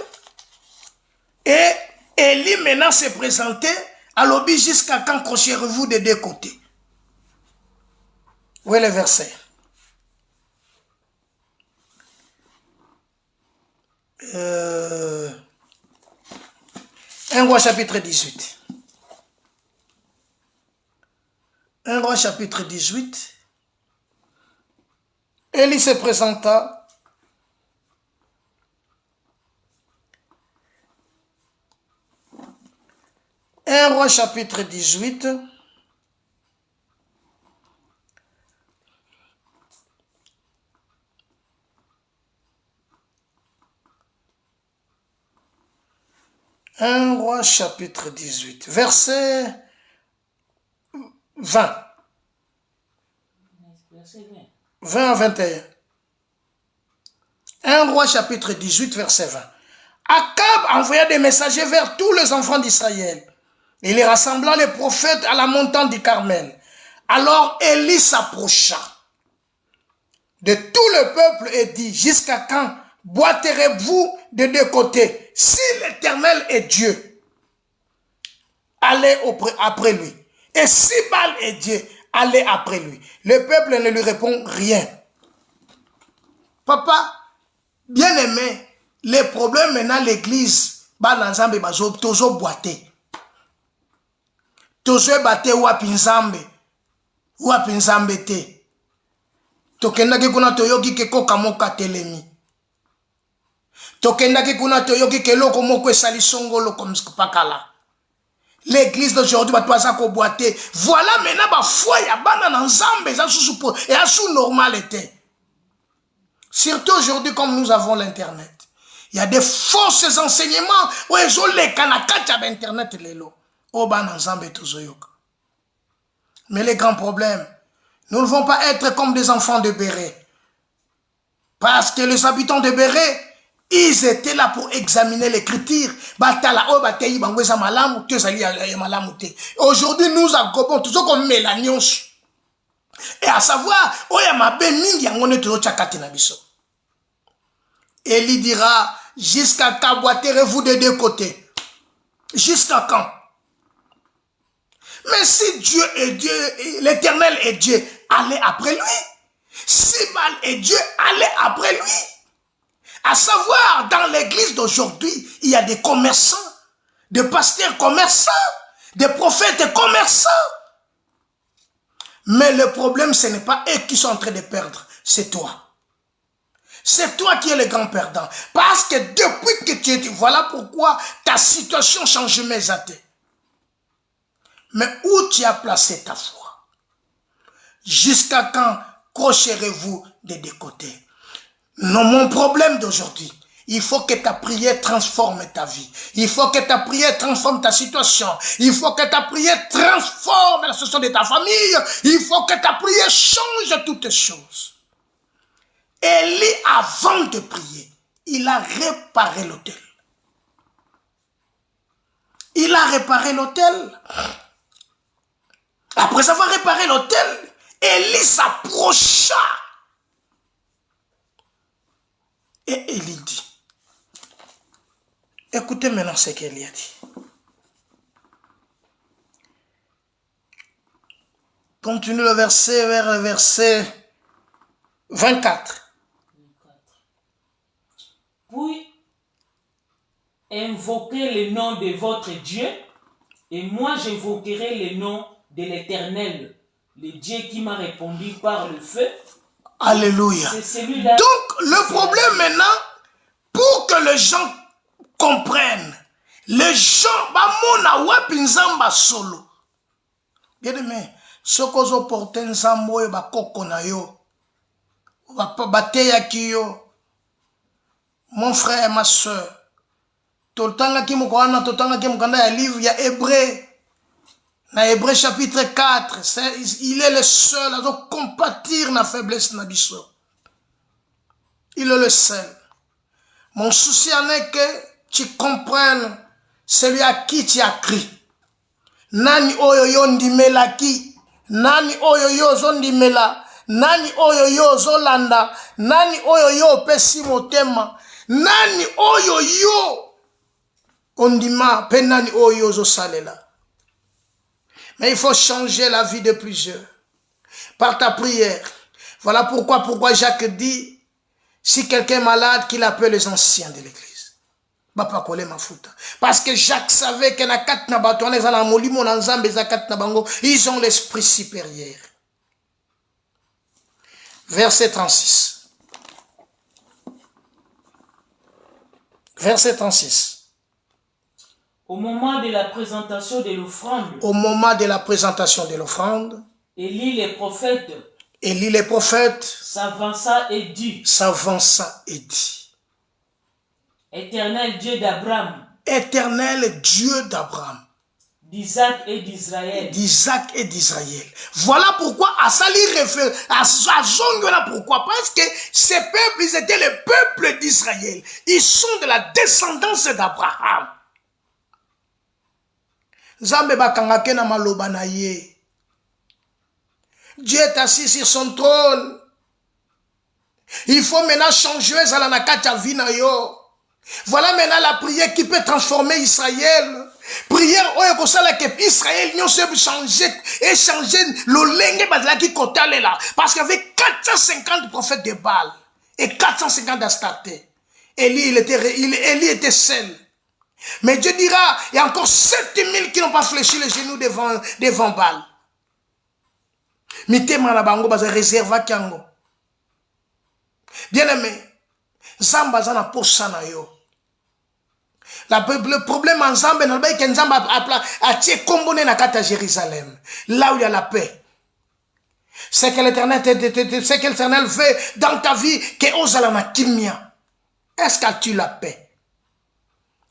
Et Élie maintenant s'est présenté à l'objet jusqu'à quand crocherez-vous des deux côtés. Où est le verset? 1 Roi chapitre 18. 1 Roi chapitre 18. Élie se présenta. Un Roi chapitre 18. Un Roi chapitre 18, verset 20. 20 à 21. Un Roi chapitre 18, verset 20. Akab envoya des messagers vers tous les enfants d'Israël. Il les rassembla les prophètes à la montagne du Carmel. Alors Élie s'approcha de tout le peuple et dit, jusqu'à quand boiterez-vous de deux côtés? Si l'Éternel est Dieu, allez après lui. Et si Baal est Dieu, allez après lui. Le peuple ne lui répond rien. Papa, bien aimé, les problèmes maintenant l'église, Balanzambe bazo tozo boité. Tozo baté wapinzambe. Wapinzambe te. Tokendaki kuna toyoki keko kamoka telemi. Tokendaki kuna toyoki keloko moko esali songolo comme pakala. L'église d'aujourd'hui va toisa ko boiter. Voilà maintenant ba foi ya bana na nzambe za sous et à sous normalité. Surtout aujourd'hui comme nous avons l'internet. Il y a des fausses enseignements où ils ont les kanakata d'internet lelo. O bana nzambe tozoyoka. Mais les grands problèmes, nous ne devons pas être comme des enfants de Béret. Parce que les habitants de Béret, ils étaient là pour examiner l'écriture. Aujourd'hui, nous agobons toujours comme Mélanios. Et à savoir, Élie dira, jusqu'à quand boiterez-vous des deux côtés? Jusqu'à quand? Mais si Dieu est Dieu, l'Éternel est Dieu, allez après lui. Si Baal est Dieu, allez après lui. À savoir, dans l'église d'aujourd'hui, il y a des commerçants, des pasteurs commerçants, des prophètes commerçants. Mais le problème, ce n'est pas eux qui sont en train de perdre, c'est toi. C'est toi qui es le grand perdant. Parce que depuis que tu es, voilà pourquoi ta situation change mes athées. Mais où tu as placé ta foi? Jusqu'à quand crocherez-vous des deux côtés? Non, mon problème d'aujourd'hui, il faut que ta prière transforme ta vie. Il faut que ta prière transforme ta situation. Il faut que ta prière transforme la situation de ta famille. Il faut que ta prière change toutes choses. Élie, avant de prier, il a réparé l'autel. Il a réparé l'autel. Après avoir réparé l'autel, Élie s'approcha. Et Élie dit, écoutez maintenant ce qu'Élie a dit. Continue le verset vers le verset 24. Puis, invoquez le nom de votre Dieu, et moi j'invoquerai le nom de l'Éternel, le Dieu qui m'a répondu par le feu. Alléluia. Donc, le problème maintenant, pour que les gens comprennent, les gens, solo. Bien aimé, ce qu'on a porté nzambo et bakoko na yo, bateya kiyo, mon frère et ma soeur, toltanga ki mukwana, toltanga ki mukanda ya livre ya Hébreu. Dans Hébreu chapitre 4, il est le seul à compatir la faiblesse de Nabiso. Il est le seul. Mon souci en est que tu comprennes celui à qui tu as crié. Nani oyoyo ndimela ki, nani oyoyo zondimela, nani oyoyo zolanda, nani oyoyo pesi motema, nani oyoyo ondima, pe nani oyoyo zo salela. Mais il faut changer la vie de plusieurs par ta prière. Voilà pourquoi Jacques dit, si quelqu'un est malade, qu'il appelle les anciens de l'église. Parce que Jacques savait que ils ont l'esprit supérieur. Verset 36. Verset 36. Au moment de la présentation de l'offrande. Au moment de la présentation de l'offrande. Élie le prophète. Élie le prophète. S'avança et dit. S'avança et dit. Éternel Dieu d'Abraham. Éternel Dieu d'Abraham. D'Isaac et d'Israël. D'Isaac et d'Israël. Voilà pourquoi Asali réfère à Zongola. Pourquoi? Parce que ces peuples, ils étaient le peuple d'Israël. Ils sont de la descendance d'Abraham. Zambe bakangake na maloba na ye. Dieu est assis sur son trône. Il faut maintenant changer Zalanakata Vinayo. Voilà maintenant la prière qui peut transformer Israël. Prière oyo kosala que Israël n'y se changer et changer l'olenge bazala qui kotale là. Parce qu'il y avait 450 prophètes de Baal et 450 d'Astarté. Élie était seul. Mais Dieu dira, il y a encore 7000 qui n'ont pas fléchi les genoux devant Baal. Mitema na bango baza réserva kiango. Bien aimé, Zamba zana posana yo. Le problème ensemble, a tiré comboné na kata Jérusalem, là où il y a la paix. C'est que l'Éternel fait dans ta vie que ozalama kimia. Est-ce que as-tu la paix?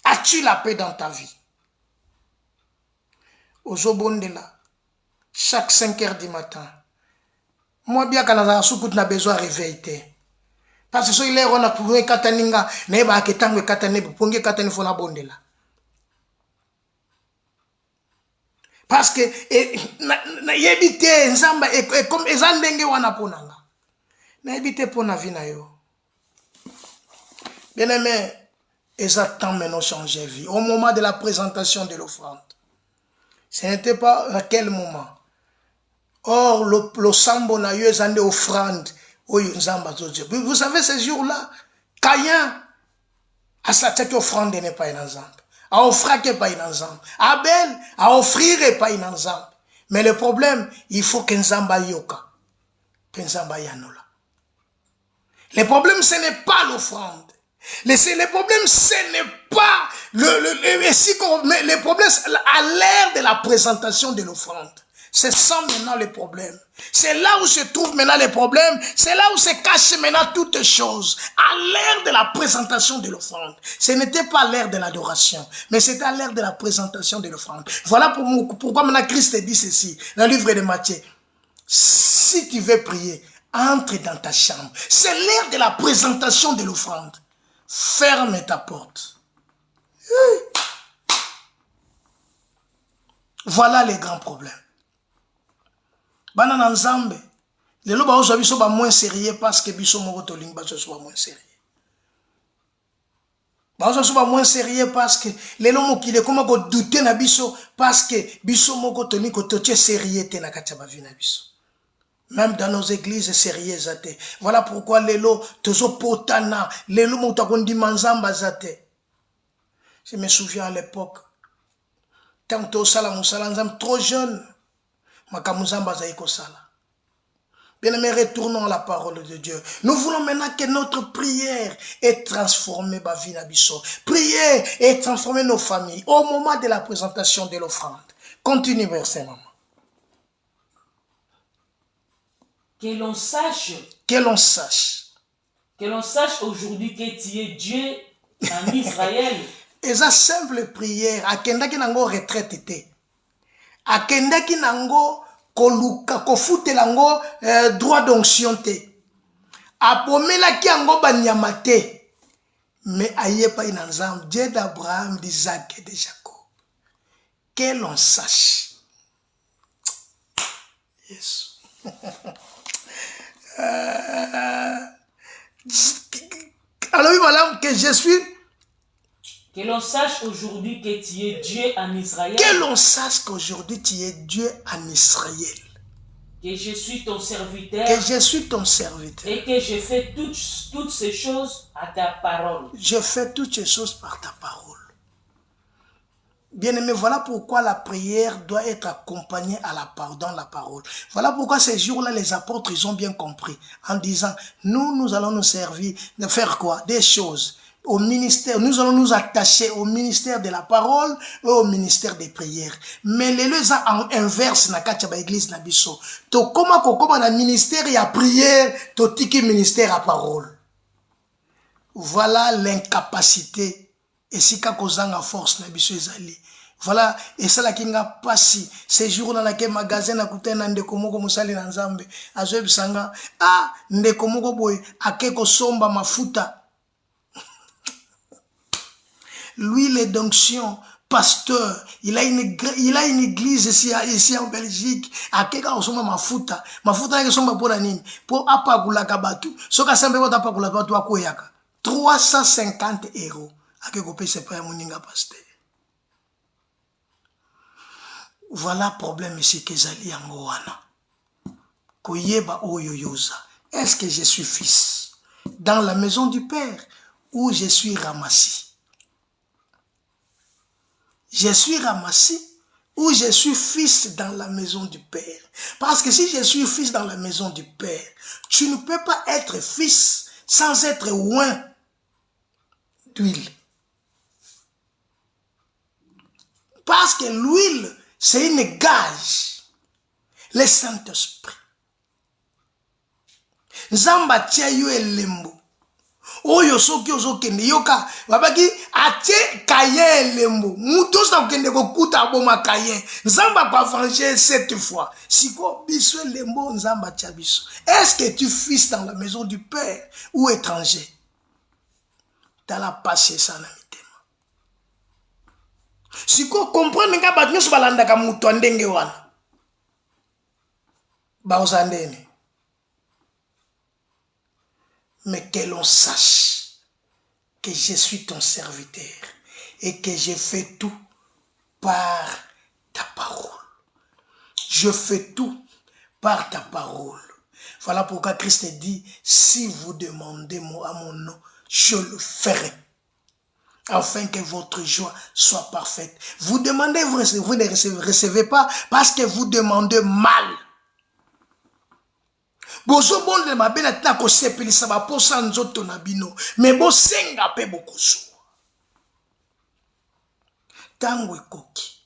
As-tu la paix dans ta vie? Ozobondela, chaque 5 heures du matin. Moi bien quand on a besoin de réveiller. Parce que si il est on a pour kataninga, neba ketangue katane pour katane fona bondela. Parce que na yebite nzamba comme ezandenge wana ponanga. Na yebite pona vie na yo. Bien aimé, exactement maintenant changer vie. Au moment de la présentation de l'offrande. Ce n'était pas à quel moment. Or, le sambo na yo ezande offrande. Vous savez, ces jours-là, Caïn a sa offrande n'est pas une ensemble. A offrir n'est pas une ensemble. Abel a offrir n'est pas une ensemble. Mais le problème, il faut qu'un zamba yoka. Qu'un zamba yanola. Le problème, ce n'est pas l'offrande. Le problème, ce n'est pas le problème à l'ère de la présentation de l'offrande. C'est ça maintenant le problème. C'est là où se trouve maintenant le problème. C'est là où se cachent maintenant toutes les choses. À l'ère de la présentation de l'offrande. Ce n'était pas l'ère de l'adoration, mais c'était à l'ère de la présentation de l'offrande. Voilà pourquoi maintenant Christ dit ceci, dans le livre de Matthieu. Si tu veux prier, entre dans ta chambre. C'est l'ère de la présentation de l'offrande. Ferme ta porte. Voilà les grands problèmes. Banana nzambe les loba ozo biso ba moins sérieux parce que biso moko to ling ba so ba moins sérieux ba ozo so ba moins sérieux parce que les lomo ki le comment ko douter na biso parce que biso moko to ling ko to tie sérieux te na kati ba vie na biso même dans nos églises sérieuses até voilà pourquoi les lo tozo potana les lomo to ko ndi manzamba zate. Je me souviens à l'époque quand to sala musala nzam trop jeune. Bien aimé, retournons à la parole de Dieu. Nous voulons maintenant que notre prière ait transformé ma vie n'abisso. Prière et transformer nos familles au moment de la présentation de l'offrande. Continue, verset, maman. Que l'on sache. Que l'on sache. Que l'on sache aujourd'hui que tu es Dieu en Israël. Et ça simple prière. A kendaki nango retraite était. Akendaki nango koluka kofute lango droit d'onction te apomelaki yango banyama te mais ayepa ina nzambe Dieu d'Abraham, d'Isaac et de Jacob. Que l'on sache. Yes. Alors voilà que je suis. Que l'on sache aujourd'hui que tu es Dieu en Israël. Que l'on sache qu'aujourd'hui tu es Dieu en Israël. Que je suis ton serviteur. Que je suis ton serviteur. Et que je fais toutes ces choses à ta parole. Je fais toutes ces choses par ta parole. Bien-aimé, voilà pourquoi la prière doit être accompagnée dans la parole. Voilà pourquoi ces jours-là, les apôtres, ils ont bien compris. En disant, nous allons nous servir de faire quoi? Des choses. Au ministère, nous allons nous attacher au ministère de la parole et au ministère des prières. Mais les deux en inverse na katia ba église na biso. To koma na ministère ya prière, to tiki ministère à parole. Voilà l'incapacité et si ka kozanga force na biso ezali. Voilà, et ça la kinga pasi. Ces jours-là, na ke magasin na kutena ndeko moko musali na nzambe. Azoe bisanga, ndeko moko boy, akeko somba mafuta. L'huile d'onction, pasteur, il a une église ici en Belgique. A keka osoma mafuta. Mafuta yake somba pour nini? Pour apakula kabatu. Soka sembe wata apakula kabatu akoyaka. 350 €. Akeko pese pa ya muninga pasteur. Voilà problème ici que zali yango wana. Koyeba oyo yoza. Est-ce que je suis fils dans la maison du Père ou je suis ramassé? Je suis ramassé ou je suis fils dans la maison du Père. Parce que si je suis fils dans la maison du Père, tu ne peux pas être fils sans être oint d'huile. Parce que l'huile, c'est une gage. Le Saint-Esprit. Nzamba tia yo elembo. Oyo soki ozokende yoka babaki atie kaye elembo. Muto sa kende kokuta boma kaye. Nzamba pa venger 7 fois. Siko biso elembo nzamba tia biso. Est-ce que tu fils dans la maison du Père ou étranger? T'as la patience na mitema. Siko comprendre nga ba nyoso balanda ka muto ndenge wana. Ba osandene. Mais que l'on sache que je suis ton serviteur et que je fais tout par ta parole. Je fais tout par ta parole. Voilà pourquoi Christ dit, si vous demandez à mon nom, je le ferai. Afin que votre joie soit parfaite. Vous demandez, vous ne recevez pas parce que vous demandez mal. Bozo bon de ma bena tina ko sepelisa ba posa nzoto na bino mais bo senga pe bokoso tango ekoki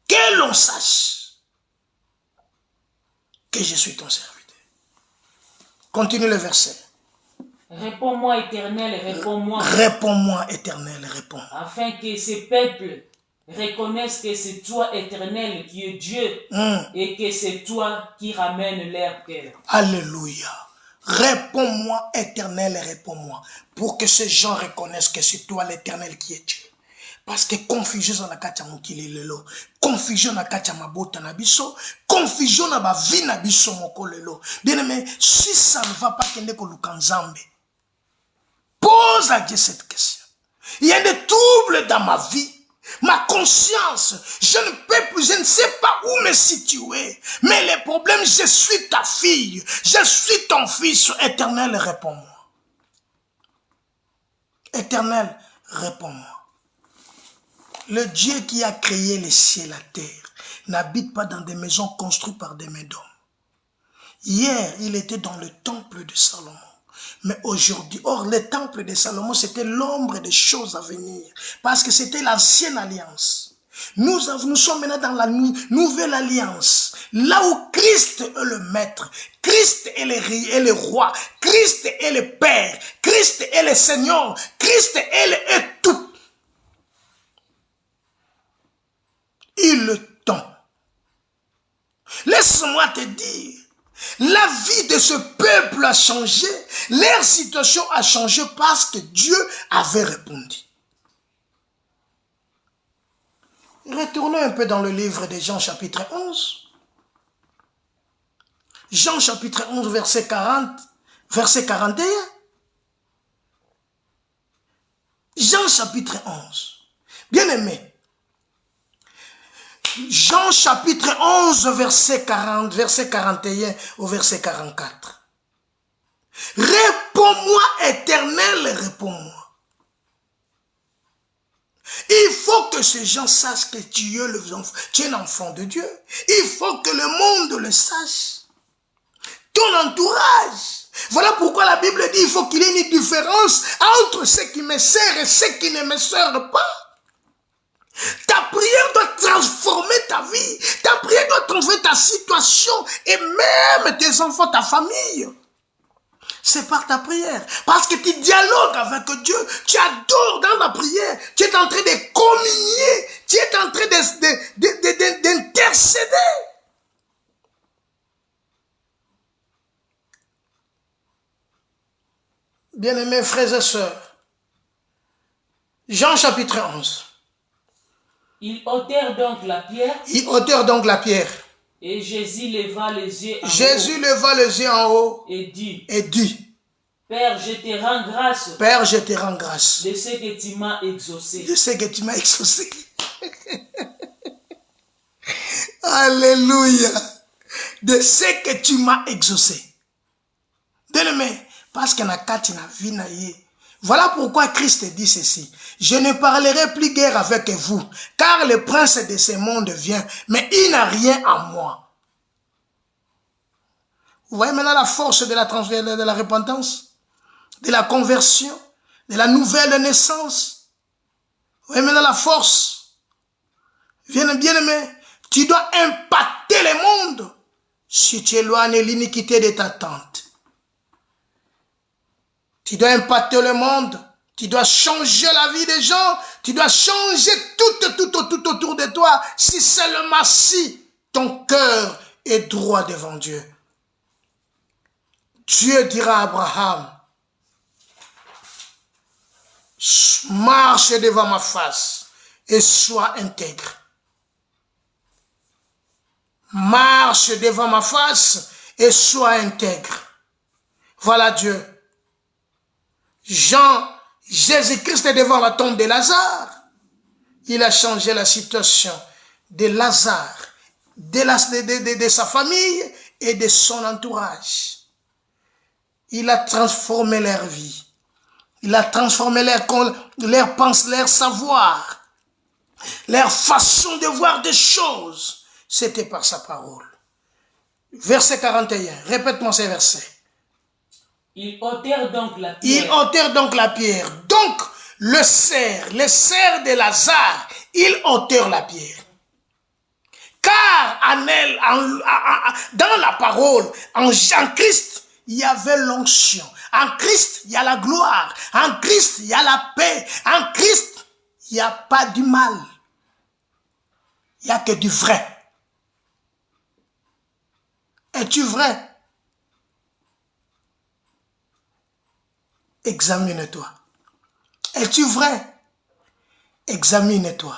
que l'on sache que je suis ton serviteur. Continue le verset. Réponds-moi, Éternel, réponds-moi. Réponds-moi, Éternel, réponds. Afin que ces peuples reconnaissent que c'est toi, Éternel, qui es Dieu, et que c'est toi qui ramènes leur cœur. Alléluia. Réponds-moi, Éternel, réponds-moi. Pour que ces gens reconnaissent que c'est toi, l'Éternel, qui est Dieu. Parce que confusion na kacha mokili lelo, confusion na kacha mabota na biso, confusion na ba vie na biso moko lelo. Bien aimé, si ça ne va pas kende ko lukanzambe, pose à Dieu cette question. Il y a des troubles dans ma vie. Ma conscience, je ne sais pas où me situer. Mais les problèmes, je suis ta fille, je suis ton fils. Éternel, réponds-moi. Éternel, réponds-moi. Le Dieu qui a créé les cieux et la terre n'habite pas dans des maisons construites par des mains d'hommes. Hier, il était dans le temple de Salomon. Mais aujourd'hui, or le temple de Salomon, c'était l'ombre des choses à venir. Parce que c'était l'ancienne alliance. Nous sommes maintenant dans la nouvelle alliance. Là où Christ est le maître, Christ est le roi, Christ est le Père, Christ est le Seigneur, Christ est tout. Il le tend. Laisse-moi te dire, la vie de ce peuple a changé, leur situation a changé parce que Dieu avait répondu. Retournons un peu dans le livre de Jean chapitre 11. Jean chapitre 11 verset 40, verset 41. Jean chapitre 11. Bien aimé. Jean chapitre 11 verset 40, verset 41 au verset 44. Réponds-moi, Éternel, réponds-moi. Il faut que ces gens sachent que tu es l'enfant de Dieu. Il faut que le monde le sache. Ton entourage. Voilà pourquoi la Bible dit qu'il faut qu'il y ait une différence entre ceux qui me servent et ceux qui ne me servent pas. Ta prière doit transformer ta vie. Ta prière doit transformer ta situation et même tes enfants, ta famille. C'est par ta prière. Parce que tu dialogues avec Dieu. Tu adores dans la prière. Tu es en train de communier. Tu es en train d'intercéder. Bien-aimés frères et sœurs, Jean chapitre 11. Ils ôtèrent donc la pierre. Ils ôtèrent donc la pierre. Et Jésus leva les yeux en haut. Jésus leva les yeux en haut. Et dit. Père, je te rends grâce. Père, je te rends grâce. De ce que tu m'as exaucé. De ce que tu m'as exaucé. Alléluia. De ce que tu m'as exaucé. Bien-aimé, parce que na kati na vie na ye. Voilà pourquoi Christ dit ceci. Je ne parlerai plus guère avec vous, car le prince de ce monde vient, mais il n'a rien à moi. Vous voyez maintenant la force de la repentance, de la conversion, de la nouvelle naissance. Oui, maintenant la force. Bien aimé, tu dois impacter le monde si tu éloignes l'iniquité de ta tente. Tu dois impacter le monde. Tu dois changer la vie des gens. Tu dois changer tout autour de toi. Si seulement si ton cœur est droit devant Dieu. Dieu dira à Abraham, marche devant ma face et sois intègre. Marche devant ma face et sois intègre. Voilà Dieu. Jésus-Christ est devant la tombe de Lazare. Il a changé la situation de Lazare, de sa famille et de son entourage. Il a transformé leur vie. Il a transformé leur pensée, leur savoir, leur façon de voir des choses. C'était par sa parole. Verset 41. Répète-moi ces versets. Ils ôtèrent donc la pierre. Ils ôtèrent donc la pierre. Donc, les serfs de Lazare, ils ôtèrent la pierre. Car dans la parole, en Christ, il y avait l'onction. En Christ, il y a la gloire. En Christ, il y a la paix. En Christ, il n'y a pas du mal. Il n'y a que du vrai. Es-tu vrai? Examine-toi. Es-tu vrai? Examine-toi.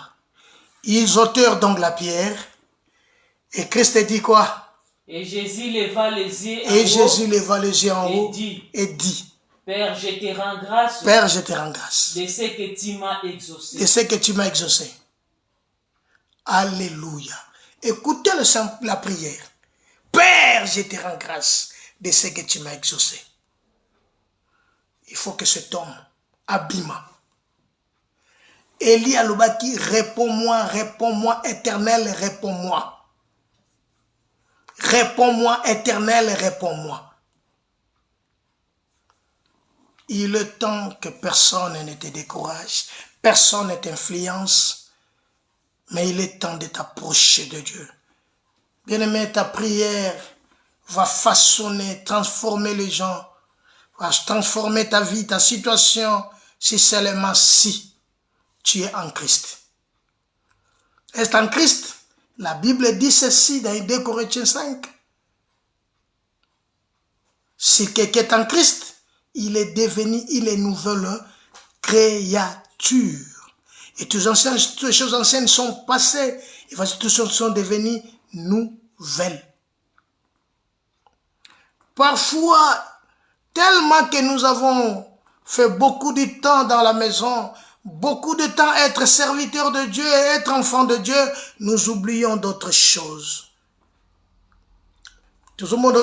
Ils ôtèrent donc la pierre. Et Christ dit quoi? Et Jésus leva les yeux en haut et dit, Père, je te rends grâce. Père, je te rends grâce. De ce que tu m'as exaucé. De ce que tu m'as exaucé. Alléluia. Écoutez la prière. Père, je te rends grâce de ce que tu m'as exaucé. Il faut que cet homme, Abima, Élie Alobaki, réponds-moi, réponds-moi, éternel, réponds-moi. Réponds-moi, éternel, réponds-moi. Il est temps que personne ne te décourage, personne ne t'influence, mais il est temps de t'approcher de Dieu. Bien-aimé, ta prière va façonner, transformer les gens, va transformer ta vie, ta situation, si seulement si tu es en Christ. Est-ce en Christ? La Bible dit ceci dans 2 Corinthiens 5. Si quelqu'un est en Christ, il est devenu, il est nouvelle créature. Et toutes les choses anciennes sont passées, et voici toutes les choses sont devenues nouvelles. Parfois, tellement que nous avons fait beaucoup de temps dans la maison, beaucoup de temps à être serviteur de Dieu et être enfant de Dieu, nous oublions d'autres choses. Tout le monde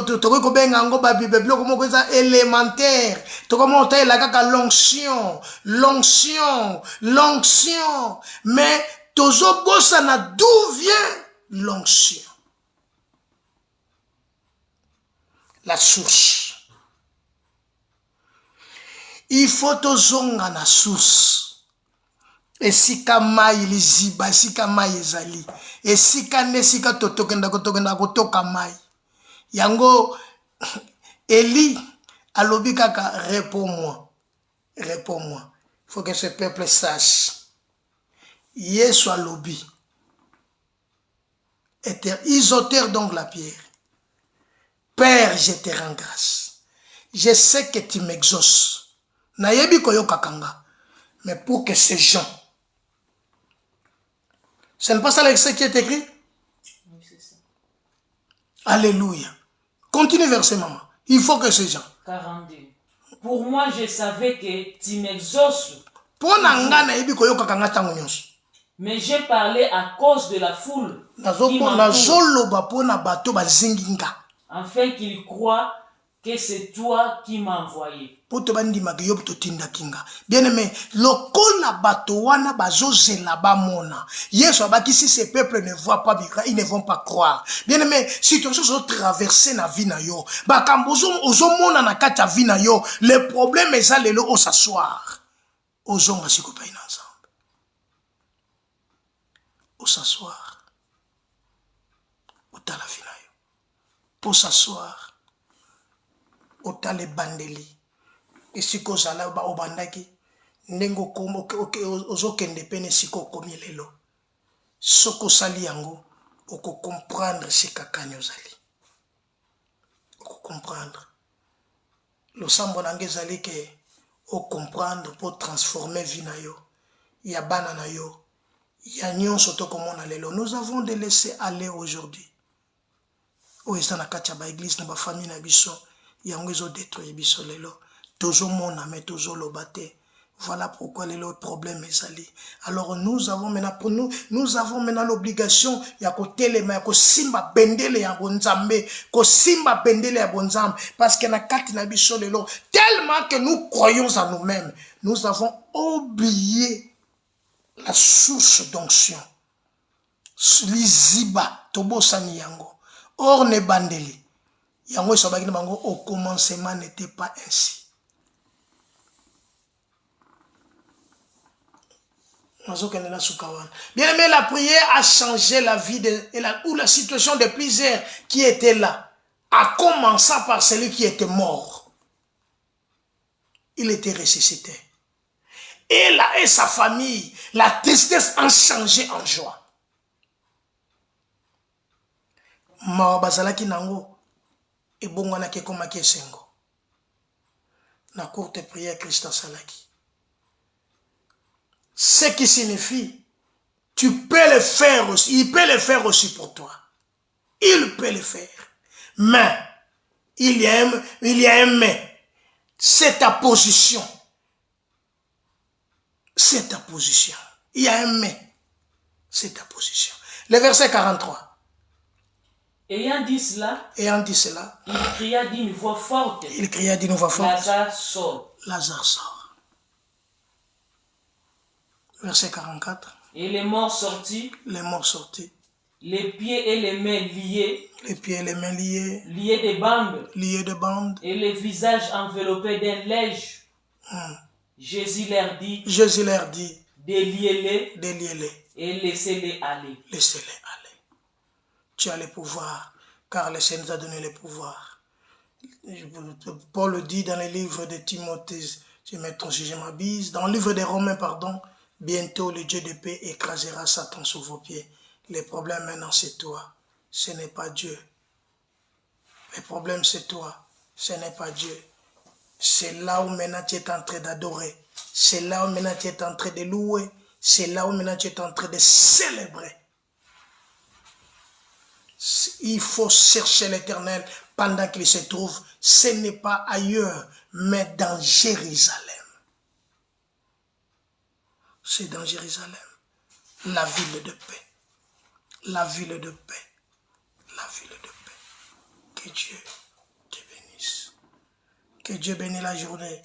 élémentaire. L'onction, l'onction, l'onction. Mais d'où vient l'onction? La source. Il faut tozonga na source. Esika mai liziba, esika mai ezali. Esika nesika totokenda kotoka mai. Yango, Élie, alobi kaka, réponds-moi. Réponds-moi. Il faut que ce peuple sache. Yesu alobi. Ils ôtèrent donc la pierre. Père, je te rends grâce. Je sais que tu m'exauces. Nayebi koyo kakanga. Mais pour que ces gens. Ce n'est pas ça l'extrait qui est écrit? Oui, c'est ça. Alléluia. Continue verset, maman. Il faut que ces gens. 42. Pour moi, je savais que tu m'exauces. Mais j'ai parlé à cause de la foule. Afin qu'ils croient que c'est toi qui m'as envoyé. Bien aimé, lokola bato wana bazozela bamona. Yesu abaki si ces peuples ne voient pas, ils ne vont pas croire. Bien aimé, si tu as traversé na vie na yo, bakambozo ozomona na kati ya vie na yo, le problème est ça lelo au s'asseoir. Ozonga sikopa ina ensemble. pour s'asseoir. Ota la vie na yo. Pour s'asseoir. Ota le bandeli. Et si ko zala ba obandaki. Nengo komo ozokende pene siko komi lelo. Soko sali yango. Oko comprendre si kakani ozali. Oko comprendre. Le sambo nange zali ke o comprendre pour transformer vie na yo. Ya bana na yo. Ya nyon soto komona lelo. Nous avons de laisser aller aujourd'hui. O esa na kati ya ba église na ba famille na biso. Yango ezo détruire biso lelo. Tozo mona mais tozo lobate. Voilà pourquoi le problème est allé. Alors nous avons maintenant l'obligation ya ko telema ya ko simba bendele ya bonzambe, ko simba bendele ya bonzambe parce que na kati na biso lelo tellement que nous croyons en nous-mêmes, nous avons oublié la source d'onction. Liziba tobosani yango. Or ne bandeli. Yango sobaki na bango au commencement n'était pas ainsi. Bien aimé, la prière a changé la vie ou la situation de plusieurs qui étaient là, en commençant par celui qui était mort. Il était ressuscité. Et là, et sa famille, la tristesse a changé en joie. Mawabazalaki nango, et bongwana ke komaki esengo. Na courte prière, Christ salaki. Ce qui signifie, tu peux le faire aussi, il peut le faire aussi pour toi. Il peut le faire. Mais, il y a un mais. C'est ta position. C'est ta position. Il y a un mais. C'est ta position. Le verset 43. Ayant dit cela, il cria d'une voix forte. Lazare sort. Lazare sort. Verset 44. Et les morts sortis. Les pieds et les mains liés. Liés de bandes. Et les visages enveloppés d'un linge. Jésus leur dit. Déliez-les. Et laissez-les aller. Tu as le pouvoir, car le Seigneur t'a donné le pouvoir. Paul le dit dans le livre de Timothée, dans le livre des Romains, pardon. Bientôt, le Dieu de paix écrasera Satan sous vos pieds. Le problème maintenant, c'est toi. Ce n'est pas Dieu. Le problème, c'est toi. Ce n'est pas Dieu. C'est là où maintenant tu es en train d'adorer. C'est là où maintenant tu es en train de louer. C'est là où maintenant tu es en train de célébrer. Il faut chercher l'Éternel pendant qu'il se trouve. Ce n'est pas ailleurs, mais dans Jérusalem. C'est dans Jérusalem, la ville de paix, la ville de paix, la ville de paix. Que Dieu te bénisse. Que Dieu bénisse la journée,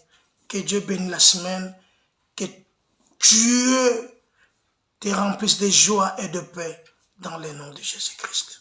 que Dieu bénisse la semaine, que Dieu te remplisse de joie et de paix dans le nom de Jésus-Christ.